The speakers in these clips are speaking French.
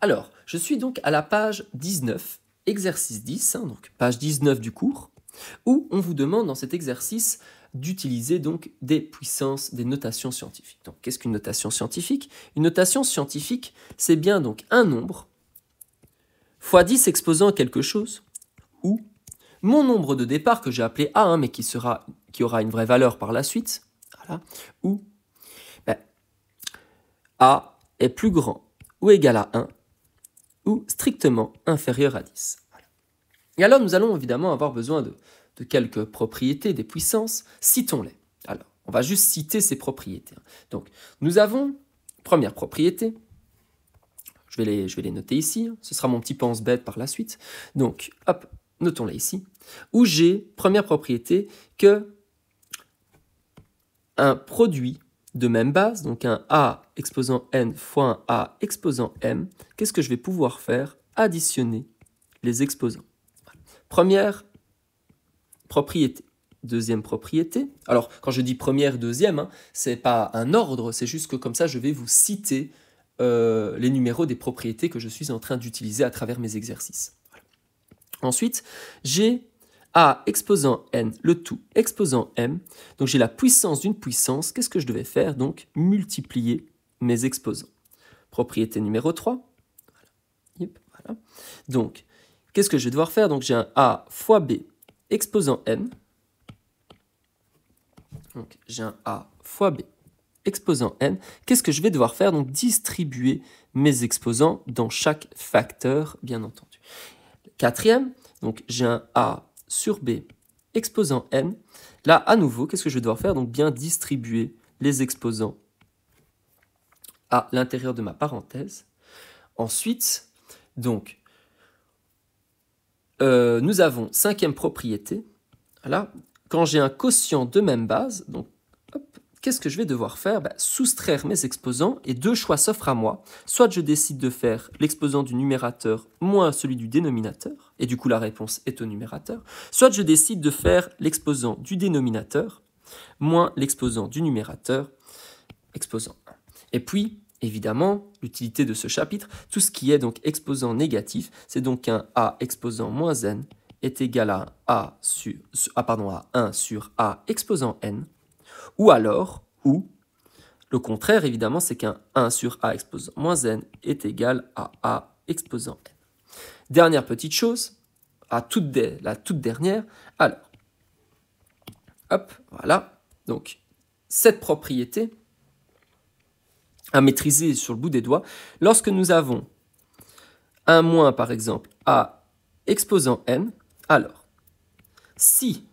Alors, je suis donc à la page 19, exercice 10, hein, donc page 19 du cours, où on vous demande dans cet exercice d'utiliser donc des puissances, des notations scientifiques. Donc, qu'est-ce qu'une notation scientifique? Une notation scientifique, c'est bien donc un nombre fois 10 exposant quelque chose, ou mon nombre de départ que j'ai appelé A, hein, mais qui aura une vraie valeur par la suite, voilà, ou A est plus grand ou égal à 1, ou strictement inférieur à 10. Voilà. Et alors, nous allons évidemment avoir besoin de quelques propriétés des puissances. Citons-les. Alors, on va juste citer ces propriétés. Donc, nous avons, première propriété, je vais les noter ici, ce sera mon petit pense-bête par la suite. Donc, hop, notons-les ici, où j'ai, première propriété, que un produit de même base, donc un A exposant n fois un A exposant m, qu'est-ce que je vais pouvoir faire? Additionner les exposants. Première propriété. Deuxième propriété. Alors, quand je dis première, deuxième, hein, c'est pas un ordre, c'est juste que comme ça, je vais vous citer les numéros des propriétés que je suis en train d'utiliser à travers mes exercices. Voilà. Ensuite, j'ai A exposant n, le tout exposant m. Donc j'ai la puissance d'une puissance. Qu'est-ce que je devais faire? Donc multiplier mes exposants. Propriété numéro 3. Voilà. Yep, voilà. Donc, qu'est-ce que je vais devoir faire? Donc j'ai un A fois B exposant n. Donc j'ai un A fois B exposant n. Qu'est-ce que je vais devoir faire? Donc distribuer mes exposants dans chaque facteur, bien entendu. Quatrième, donc j'ai un A sur B exposant n. Là, à nouveau, qu'est-ce que je vais devoir faire? Donc bien distribuer les exposants à l'intérieur de ma parenthèse. Ensuite, donc, nous avons cinquième propriété. Voilà. Quand j'ai un quotient de même base, donc, qu'est-ce que je vais devoir faire? Soustraire mes exposants, et deux choix s'offrent à moi. Soit je décide de faire l'exposant du numérateur moins celui du dénominateur, et du coup la réponse est au numérateur. Soit je décide de faire l'exposant du dénominateur moins l'exposant du numérateur, exposant 1. Et puis, évidemment, l'utilité de ce chapitre, tout ce qui est donc exposant négatif, c'est donc un A exposant moins n est égal à, à 1 sur A exposant n, ou alors, ou, le contraire, évidemment, c'est qu'un 1 sur A exposant moins n est égal à A exposant n. Dernière petite chose, la toute dernière, alors, hop, voilà, donc, cette propriété à maîtriser sur le bout des doigts, lorsque nous avons un moins, par exemple, A exposant n, alors, si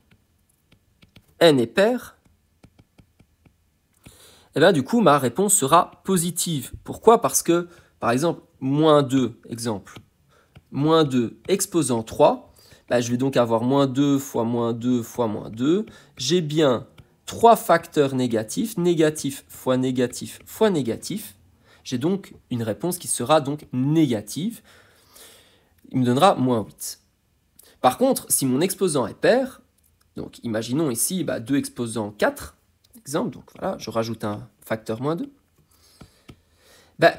n est pair, et bien du coup, ma réponse sera positive. Pourquoi? Parce que, par exemple, moins 2, exemple, moins 2 exposant 3, je vais donc avoir moins 2 fois moins 2 fois moins 2. J'ai bien 3 facteurs négatifs, négatif fois négatif fois négatif. J'ai donc une réponse qui sera donc négative. Il me donnera moins 8. Par contre, si mon exposant est pair, donc imaginons ici 2 exposant 4, exemple, donc voilà, je rajoute un facteur moins 2.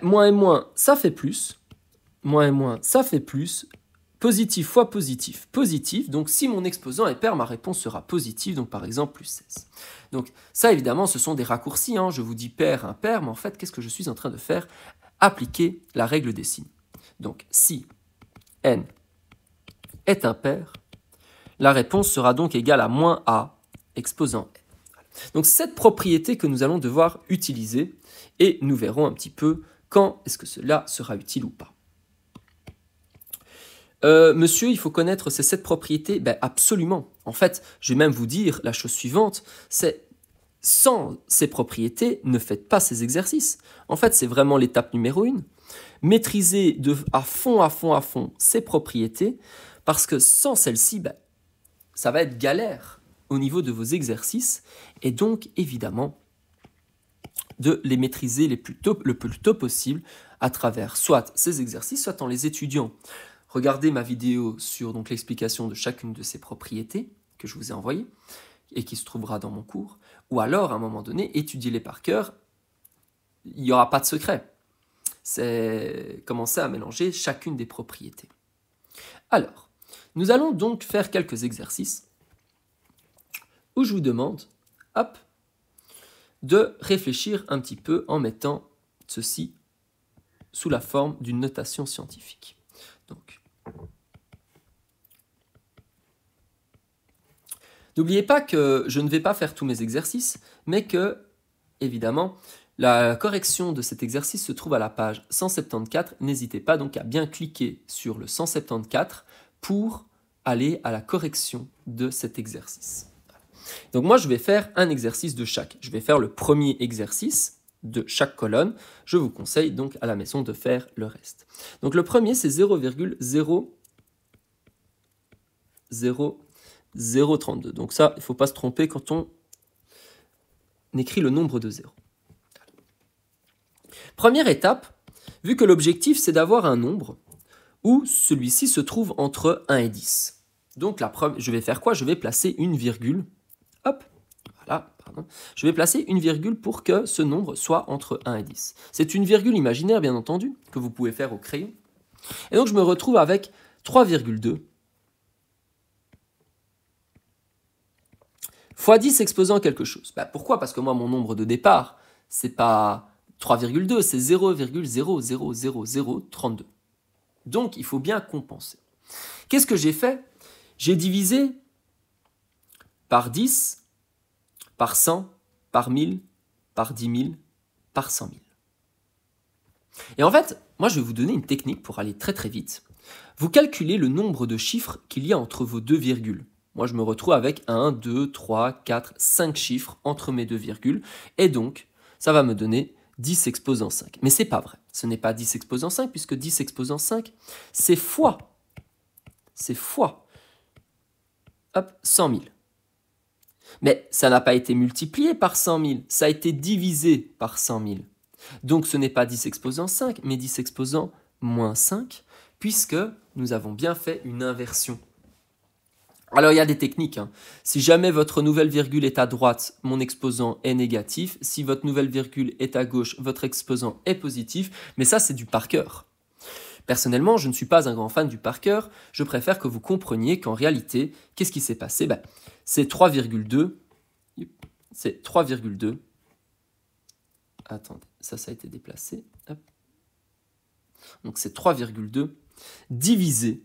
Moins et moins, ça fait plus. Moins et moins, ça fait plus. Positif fois positif, positif. Donc si mon exposant est pair, ma réponse sera positive, donc par exemple plus 16. Donc ça, évidemment, ce sont des raccourcis. Je vous dis pair, impair, mais en fait, qu'est-ce que je suis en train de faire? Appliquer la règle des signes. Donc si n est impair, la réponse sera donc égale à moins A exposant n. Donc cette propriété que nous allons devoir utiliser, et nous verrons un petit peu quand est-ce que cela sera utile ou pas. Monsieur, il faut connaître ces 7 propriétés? Absolument. En fait, je vais même vous dire la chose suivante, c'est sans ces propriétés, ne faites pas ces exercices. En fait, c'est vraiment l'étape numéro 1. Maîtrisez à fond ces propriétés, parce que sans celles-ci, ça va être galère au niveau de vos exercices, et donc, évidemment, de les maîtriser le plus tôt possible à travers soit ces exercices, soit en les étudiant. Regardez ma vidéo sur l'explication de chacune de ces propriétés que je vous ai envoyées et qui se trouvera dans mon cours, ou alors, à un moment donné, étudiez-les par cœur. Il n'y aura pas de secret. c'est commencer à mélanger chacune des propriétés. Alors, nous allons donc faire quelques exercices où je vous demande, hop, de réfléchir un petit peu en mettant ceci sous la forme d'une notation scientifique. Donc, n'oubliez pas que je ne vais pas faire tous mes exercices, mais que, évidemment, la correction de cet exercice se trouve à la page 174. N'hésitez pas donc à bien cliquer sur le 174 pour aller à la correction de cet exercice. Donc moi, je vais faire un exercice de chaque. Je vais faire le premier exercice de chaque colonne. Je vous conseille donc à la maison de faire le reste. Donc le premier, c'est 0,00032. Donc ça, il ne faut pas se tromper quand on écrit le nombre de zéros. Première étape, vu que l'objectif c'est d'avoir un nombre où celui-ci se trouve entre 1 et 10. Donc je vais faire quoi? Je vais placer une virgule. Hop, voilà, pardon. Je vais placer une virgule pour que ce nombre soit entre 1 et 10. C'est une virgule imaginaire, bien entendu, que vous pouvez faire au crayon. Et donc je me retrouve avec 3,2 fois 10 exposant quelque chose. Pourquoi? Parce que moi, mon nombre de départ, c'est pas 3,2, c'est 0,00032. Donc, il faut bien compenser. Qu'est-ce que j'ai fait? J'ai divisé par 10, par 100, par 1000, par 10 000, par 100 000. Et en fait, moi, je vais vous donner une technique pour aller très très vite. Vous calculez le nombre de chiffres qu'il y a entre vos deux virgules. Moi, je me retrouve avec 1, 2, 3, 4, 5 chiffres entre mes deux virgules. Et donc, ça va me donner 10 exposant 5. Mais ce n'est pas vrai. Ce n'est pas 10 exposant 5, puisque 10 exposant 5, c'est fois. C'est fois. Hop, 100 000. Mais ça n'a pas été multiplié par 100 000. Ça a été divisé par 100 000. Donc, ce n'est pas 10 exposant 5, mais 10 exposant moins 5, puisque nous avons bien fait une inversion. Alors, il y a des techniques. Si jamais votre nouvelle virgule est à droite, mon exposant est négatif. Si votre nouvelle virgule est à gauche, votre exposant est positif. Mais ça, c'est du par cœur. Personnellement, je ne suis pas un grand fan du par cœur. Je préfère que vous compreniez qu'en réalité, qu'est-ce qui s'est passé? C'est 3,2. C'est 3,2. Attendez, ça a été déplacé. Hop. Donc, c'est 3,2 divisé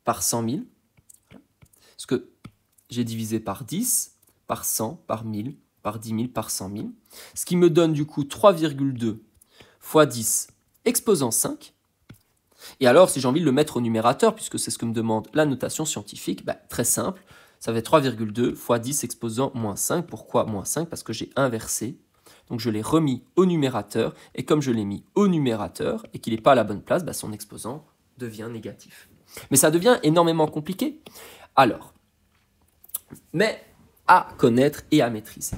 par 100 000. Parce que j'ai divisé par 10, par 100, par 1000, par 10 000, par 100 000. Ce qui me donne du coup 3,2 fois 10 exposant 5. Et alors, si j'ai envie de le mettre au numérateur, puisque c'est ce que me demande la notation scientifique, très simple, ça va être 3,2 fois 10 exposant moins 5. Pourquoi moins 5? Parce que j'ai inversé. Donc je l'ai remis au numérateur. Et comme je l'ai mis au numérateur et qu'il n'est pas à la bonne place, son exposant devient négatif. Mais ça devient énormément compliqué. Alors, mais à connaître et à maîtriser.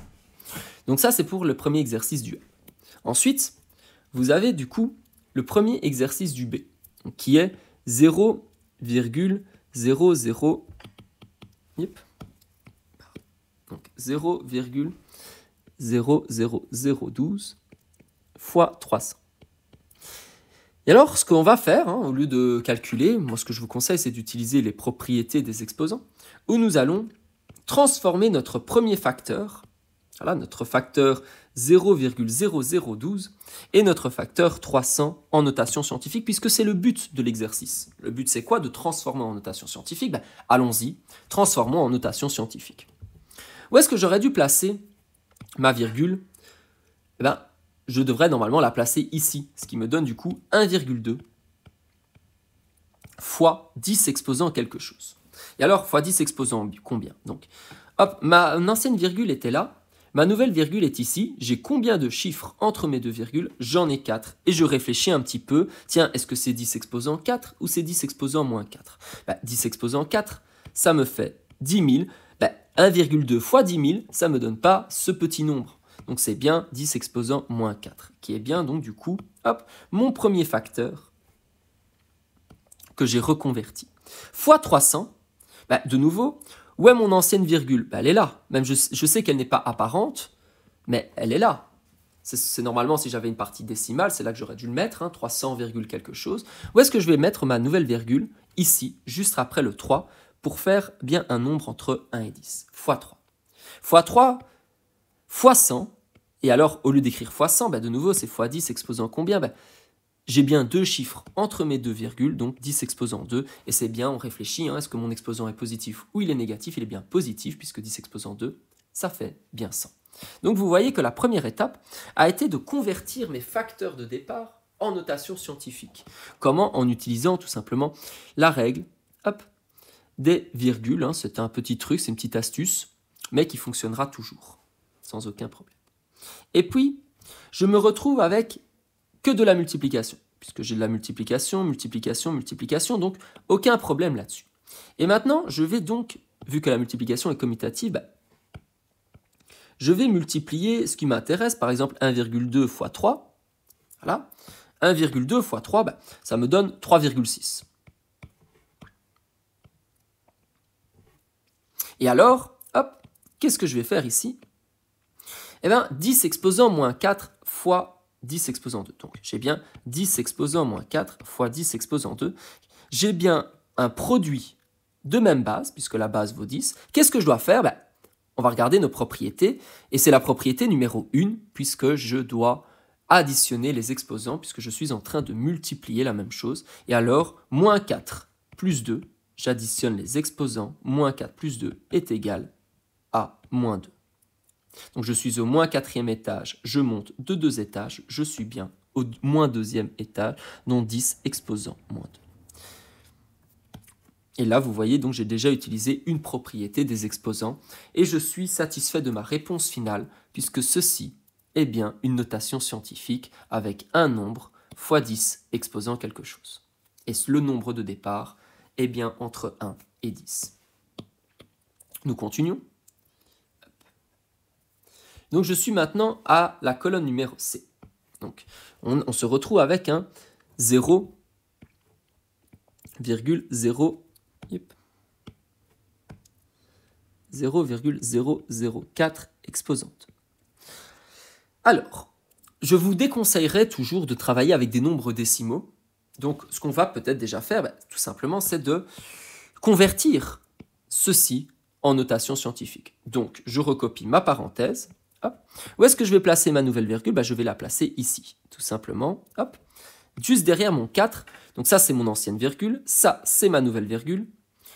Donc ça, c'est pour le premier exercice du A. Ensuite, vous avez du coup le premier exercice du B, qui est 0,00 donc 0,00012 fois 300. Et alors, ce qu'on va faire, au lieu de calculer, moi ce que je vous conseille, c'est d'utiliser les propriétés des exposants, où nous allons transformer notre premier facteur, voilà, notre facteur 0,0012 et notre facteur 300 en notation scientifique, puisque c'est le but de l'exercice. Le but, c'est quoi? De transformer en notation scientifique. Allons-y, transformons en notation scientifique. Où est-ce que j'aurais dû placer ma virgule? Je devrais normalement la placer ici, ce qui me donne du coup 1,2 fois 10 exposant quelque chose. Et alors, fois 10 exposant combien? Donc, hop, ma ancienne virgule était là, ma nouvelle virgule est ici, j'ai combien de chiffres entre mes deux virgules? J'en ai 4. Et je réfléchis un petit peu, tiens, est-ce que c'est 10 exposant 4 ou c'est 10 exposant moins 4? 10 exposant 4, ça me fait 10 000. 1,2 fois 10 000, ça ne me donne pas ce petit nombre. Donc c'est bien 10 exposant moins 4, qui est bien donc du coup, hop, mon premier facteur que j'ai reconverti. Fois 300, de nouveau, où est mon ancienne virgule? Elle est là. Même je sais qu'elle n'est pas apparente, mais elle est là. C'est normalement, si j'avais une partie décimale, c'est là que j'aurais dû le mettre, 300, quelque chose. Où est-ce que je vais mettre ma nouvelle virgule? Ici, juste après le 3, pour faire bien un nombre entre 1 et 10, fois 3. Fois 3, fois 100, et alors, au lieu d'écrire fois 100, de nouveau, c'est fois 10 exposant combien? J'ai bien deux chiffres entre mes deux virgules, donc 10 exposant 2, et c'est bien, on réfléchit, est-ce que mon exposant est positif ou il est négatif? Il est bien positif, puisque 10 exposant 2, ça fait bien 100. Donc vous voyez que la première étape a été de convertir mes facteurs de départ en notation scientifique. Comment? En utilisant tout simplement la règle des virgules. C'est un petit truc, c'est une petite astuce, mais qui fonctionnera toujours, sans aucun problème. Et puis, je me retrouve avec que de la multiplication, puisque j'ai de la multiplication, donc aucun problème là-dessus. Et maintenant, je vais donc, vu que la multiplication est commutative, je vais multiplier ce qui m'intéresse, par exemple 1,2 fois 3. Voilà. 1,2 fois 3, ça me donne 3,6. Et alors, qu'est-ce que je vais faire ici? 10 exposant moins 4 fois 10 exposant 2. Donc, j'ai bien 10 exposant moins 4 fois 10 exposant 2. J'ai bien un produit de même base, puisque la base vaut 10. Qu'est-ce que je dois faire? On va regarder nos propriétés, et c'est la propriété numéro 1, puisque je dois additionner les exposants, puisque je suis en train de multiplier la même chose. Et alors, moins 4 plus 2, j'additionne les exposants, moins 4 plus 2 est égal à moins 2. Donc je suis au moins 4e étage, je monte de 2 étages, je suis bien au moins 2e étage, donc 10 exposant moins 2. Et là, vous voyez, donc j'ai déjà utilisé une propriété des exposants et je suis satisfait de ma réponse finale puisque ceci est bien une notation scientifique avec un nombre fois 10 exposant quelque chose. Et le nombre de départ est bien entre 1 et 10. Nous continuons. Donc je suis maintenant à la colonne numéro C. Donc on se retrouve avec un 0,004 exposantes. Alors, je vous déconseillerais toujours de travailler avec des nombres décimaux. Donc, ce qu'on va peut-être déjà faire, tout simplement, c'est de convertir ceci en notation scientifique. Donc, je recopie ma parenthèse. Hop. Où est-ce que je vais placer ma nouvelle virgule? Je vais la placer ici, tout simplement. Hop. Juste derrière mon 4. Donc ça, c'est mon ancienne virgule. Ça, c'est ma nouvelle virgule.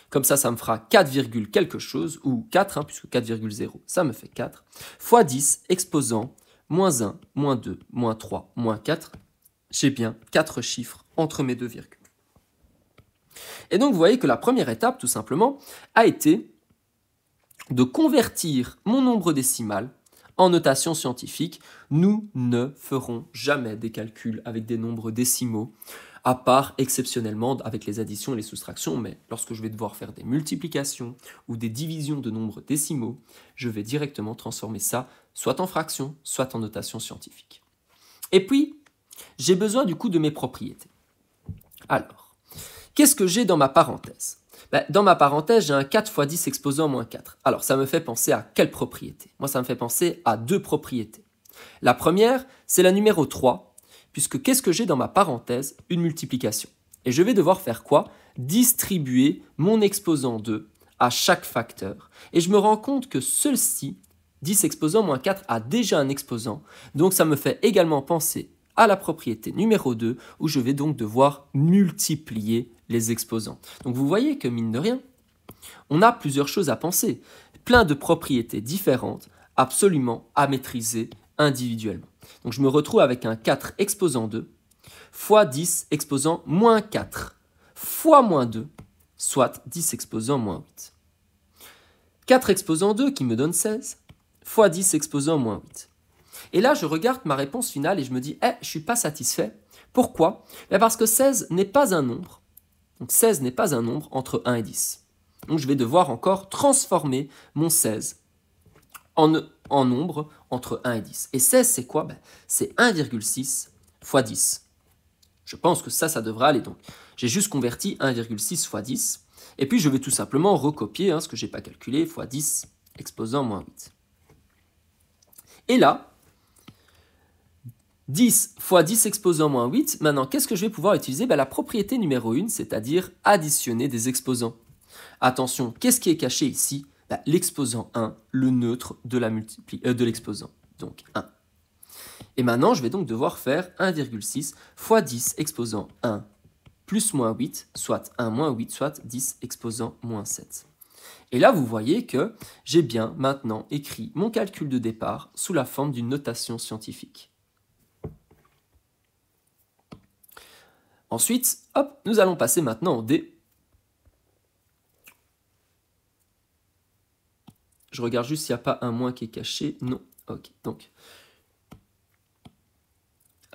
Comme ça, ça me fera 4, quelque chose, ou 4, puisque 4,0, ça me fait 4, fois 10, exposant moins 1, moins 2, moins 3, moins 4. J'ai bien 4 chiffres entre mes deux virgules. Et donc, vous voyez que la première étape, tout simplement, a été de convertir mon nombre décimal en notation scientifique. Nous ne ferons jamais des calculs avec des nombres décimaux, à part exceptionnellement avec les additions et les soustractions, mais lorsque je vais devoir faire des multiplications ou des divisions de nombres décimaux, je vais directement transformer ça soit en fraction, soit en notation scientifique. Et puis, j'ai besoin du coup de mes propriétés. Alors, qu'est-ce que j'ai dans ma parenthèse? Dans ma parenthèse, j'ai un 4 fois 10 exposant moins 4. Alors, ça me fait penser à quelle propriété? Moi, ça me fait penser à deux propriétés. La première, c'est la numéro 3, puisque qu'est-ce que j'ai dans ma parenthèse? Une multiplication. Et je vais devoir faire quoi? Distribuer mon exposant 2 à chaque facteur. Et je me rends compte que ceci, 10 exposant moins 4, a déjà un exposant. Donc, ça me fait également penser à la propriété numéro 2, où je vais donc devoir multiplier les exposants. Donc vous voyez que, mine de rien, on a plusieurs choses à penser, plein de propriétés différentes, absolument à maîtriser individuellement. Donc je me retrouve avec un 4 exposant 2, fois 10 exposant moins 4, fois moins 2, soit 10 exposant moins 8. 4 exposant 2 qui me donne 16, fois 10 exposant moins 8. Et là, je regarde ma réponse finale et je me dis, je ne suis pas satisfait. Pourquoi? Parce que 16 n'est pas un nombre. Donc 16 n'est pas un nombre entre 1 et 10. Donc je vais devoir encore transformer mon 16 en nombre entre 1 et 10. Et 16, c'est quoi? C'est 1,6 fois 10. Je pense que ça devrait aller. Donc j'ai juste converti 1,6 fois 10. Et puis je vais tout simplement recopier ce que je n'ai pas calculé, fois 10 exposant moins 8. Et là, 10 fois 10 exposant moins 8. Maintenant, qu'est-ce que je vais pouvoir utiliser? La propriété numéro 1, c'est-à-dire additionner des exposants. Attention, qu'est-ce qui est caché ici? L'exposant 1, le neutre de l'exposant, donc 1. Et maintenant, je vais donc devoir faire 1,6 fois 10 exposant 1 plus moins 8, soit 1 moins 8, soit 10 exposant moins 7. Et là, vous voyez que j'ai bien maintenant écrit mon calcul de départ sous la forme d'une notation scientifique. Ensuite, hop, nous allons passer maintenant au dé. Je regarde juste s'il n'y a pas un moins qui est caché. Non. Ok, donc.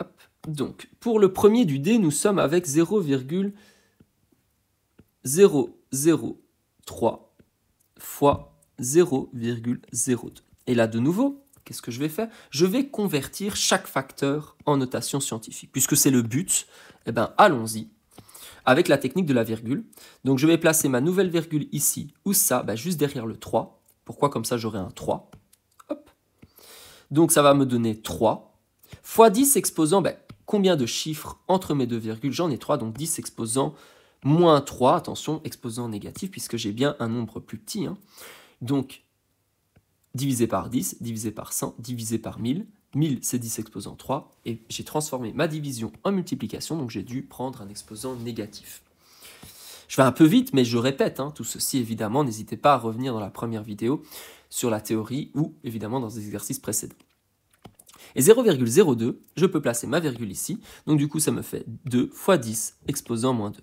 Hop. Donc, pour le premier du dé, nous sommes avec 0,003 fois 0,02. Et là, de nouveau, qu'est-ce que je vais faire? Je vais convertir chaque facteur en notation scientifique. Puisque c'est le but, eh bien, allons-y. Avec la technique de la virgule. Donc, je vais placer ma nouvelle virgule ici. Où ça? Juste derrière le 3. Pourquoi? Comme ça, j'aurai un 3. Hop. Donc, ça va me donner 3. Fois 10 exposant, combien de chiffres entre mes deux virgules? J'en ai 3, donc 10 exposant moins 3. Attention, exposant négatif, puisque j'ai bien un nombre plus petit. Donc, divisé par 10, divisé par 100, divisé par 1000. 1000, c'est 10 exposant 3. Et j'ai transformé ma division en multiplication, donc j'ai dû prendre un exposant négatif. Je vais un peu vite, mais je répète, tout ceci évidemment, n'hésitez pas à revenir dans la première vidéo sur la théorie ou évidemment dans des exercices précédents. Et 0,02, je peux placer ma virgule ici, donc du coup ça me fait 2 fois 10 exposant moins 2.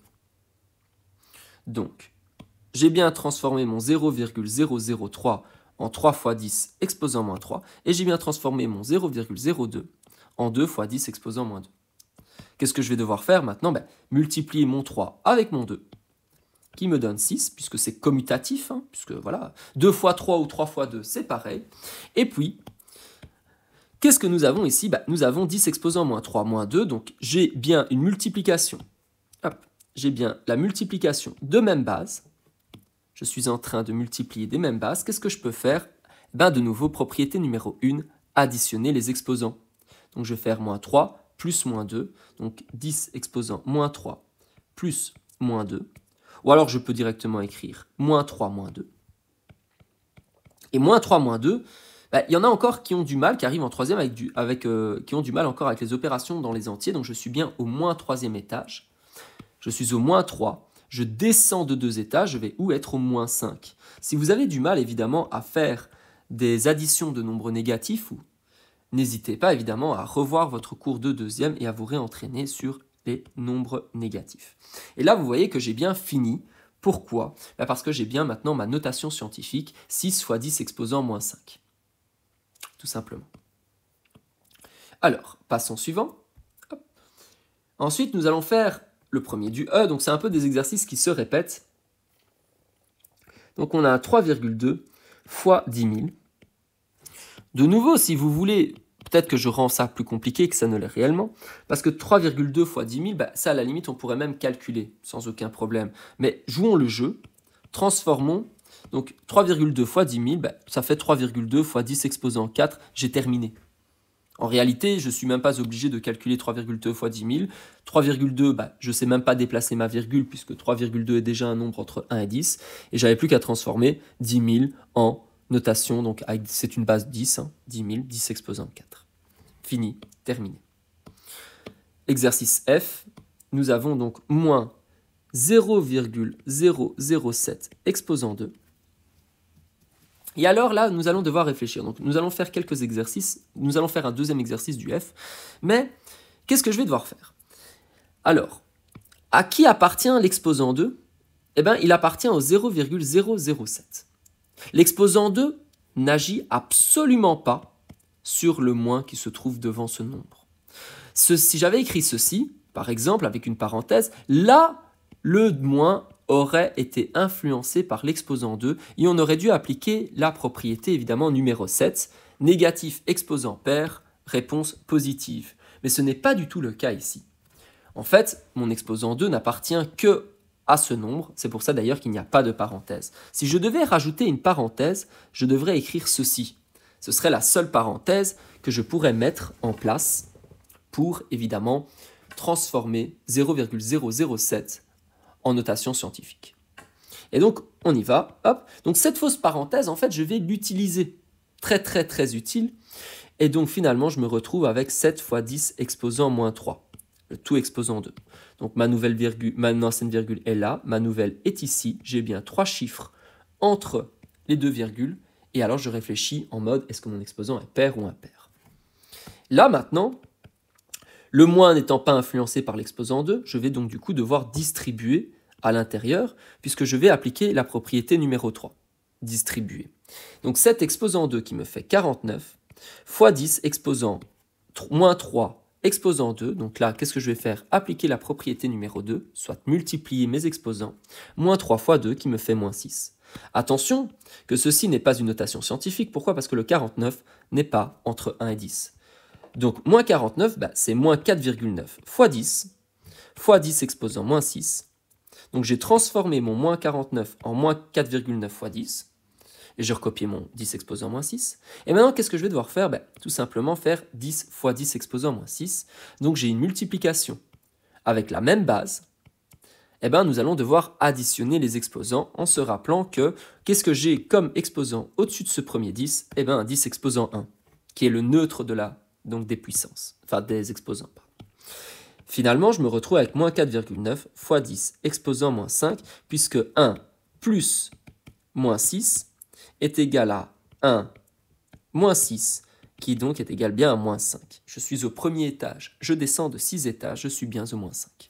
Donc, j'ai bien transformé mon 0,003 en 3 fois 10 exposant moins 3, et j'ai bien transformé mon 0,02 en 2 fois 10 exposant moins 2. Qu'est-ce que je vais devoir faire maintenant? Multiplier mon 3 avec mon 2, qui me donne 6, puisque c'est commutatif, puisque voilà, 2 fois 3 ou 3 fois 2, c'est pareil. Et puis, qu'est-ce que nous avons ici? Nous avons 10 exposant moins 3 moins 2, donc j'ai bien une multiplication. Hop, j'ai bien la multiplication de mêmes bases. Je suis en train de multiplier des mêmes bases. Qu'est-ce que je peux faire? De nouveau, propriété numéro 1, additionner les exposants. Donc je vais faire moins 3 plus moins 2, donc 10 exposant moins 3 plus moins 2. Ou alors je peux directement écrire moins 3 moins 2. Et moins 3 moins 2, il y en a encore qui ont du mal, qui arrivent en troisième qui ont du mal encore avec les opérations dans les entiers. Donc je suis bien au moins troisième étage. Je suis au moins 3. Je descends de 2 étages, je vais être au moins 5. Si vous avez du mal évidemment à faire des additions de nombres négatifs, n'hésitez pas évidemment à revoir votre cours de deuxième et à vous réentraîner sur les nombres négatifs. Et là, vous voyez que j'ai bien fini. Pourquoi? Parce que j'ai bien maintenant ma notation scientifique, 6 fois 10 exposant moins 5. Tout simplement. Alors, passons au suivant. Hop. Ensuite, nous allons faire le premier du E. Donc, c'est un peu des exercices qui se répètent. Donc, on a 3,2 fois 10 000. De nouveau, si vous voulez... Peut-être que je rends ça plus compliqué que ça ne l'est réellement, parce que 3,2 fois 10 000, ça à la limite on pourrait même calculer sans aucun problème. Mais jouons le jeu, transformons, donc 3,2 fois 10 000, ça fait 3,2 fois 10 exposant 4, j'ai terminé. En réalité, je ne suis même pas obligé de calculer 3,2 fois 10 000. 3,2, je ne sais même pas déplacer ma virgule, puisque 3,2 est déjà un nombre entre 1 et 10, et j'avais plus qu'à transformer 10 000 en notation, donc c'est une base 10, 10 000, 10 exposant 4. Fini, terminé. Exercice F, nous avons donc moins 0,007 exposant 2. Et alors là, nous allons devoir réfléchir. Donc nous allons faire quelques exercices, nous allons faire un deuxième exercice du F, mais qu'est-ce que je vais devoir faire? Alors, à qui appartient l'exposant 2? Il appartient au 0,007. L'exposant 2 n'agit absolument pas sur le moins qui se trouve devant ce nombre. Si j'avais écrit ceci, par exemple, avec une parenthèse, là, le moins aurait été influencé par l'exposant 2 et on aurait dû appliquer la propriété, évidemment, numéro 7, négatif exposant pair, réponse positive. Mais ce n'est pas du tout le cas ici. En fait, mon exposant 2 n'appartient que à ce nombre, c'est pour ça d'ailleurs qu'il n'y a pas de parenthèse. Si je devais rajouter une parenthèse, je devrais écrire ceci. Ce serait la seule parenthèse que je pourrais mettre en place pour, évidemment, transformer 0,007 en notation scientifique. Et donc, on y va. Hop. Donc, cette fausse parenthèse, en fait, je vais l'utiliser. Très, très, très utile. Et donc, finalement, je me retrouve avec 7 fois 10 exposant moins 3. Le tout exposant 2. Donc, ma ancienne virgule est là. Ma nouvelle est ici. J'ai bien 3 chiffres entre les deux virgules. Et alors, je réfléchis en mode, est-ce que mon exposant est pair ou impair? Là, maintenant, le moins n'étant pas influencé par l'exposant 2, je vais donc du coup devoir distribuer à l'intérieur, puisque je vais appliquer la propriété numéro 3. Distribuer. Donc, cet exposant 2 qui me fait 49, fois 10 exposant moins 3 exposant 2. Donc là, qu'est-ce que je vais faire? Appliquer la propriété numéro 2, soit multiplier mes exposants, moins 3 fois 2 qui me fait moins 6. Attention, que ceci n'est pas une notation scientifique. Pourquoi? Parce que le 49 n'est pas entre 1 et 10. Donc, moins 49, c'est moins 4,9 fois 10 exposant moins 6. Donc, j'ai transformé mon moins 49 en moins 4,9 fois 10. Et j'ai recopié mon 10 exposant moins 6. Et maintenant, qu'est-ce que je vais devoir faire? Tout simplement faire 10 fois 10 exposant moins 6. Donc, j'ai une multiplication avec la même base. Nous allons devoir additionner les exposants en se rappelant que qu'est-ce que j'ai comme exposant au-dessus de ce premier 10? Un 10 exposant 1, qui est le neutre de donc des puissances, enfin des exposants. Finalement, je me retrouve avec moins 4,9 fois 10 exposant moins 5, puisque 1 plus moins 6 est égal à 1 moins 6, qui donc est égal bien à moins 5. Je suis au premier étage, je descends de 6 étages, je suis bien au moins 5.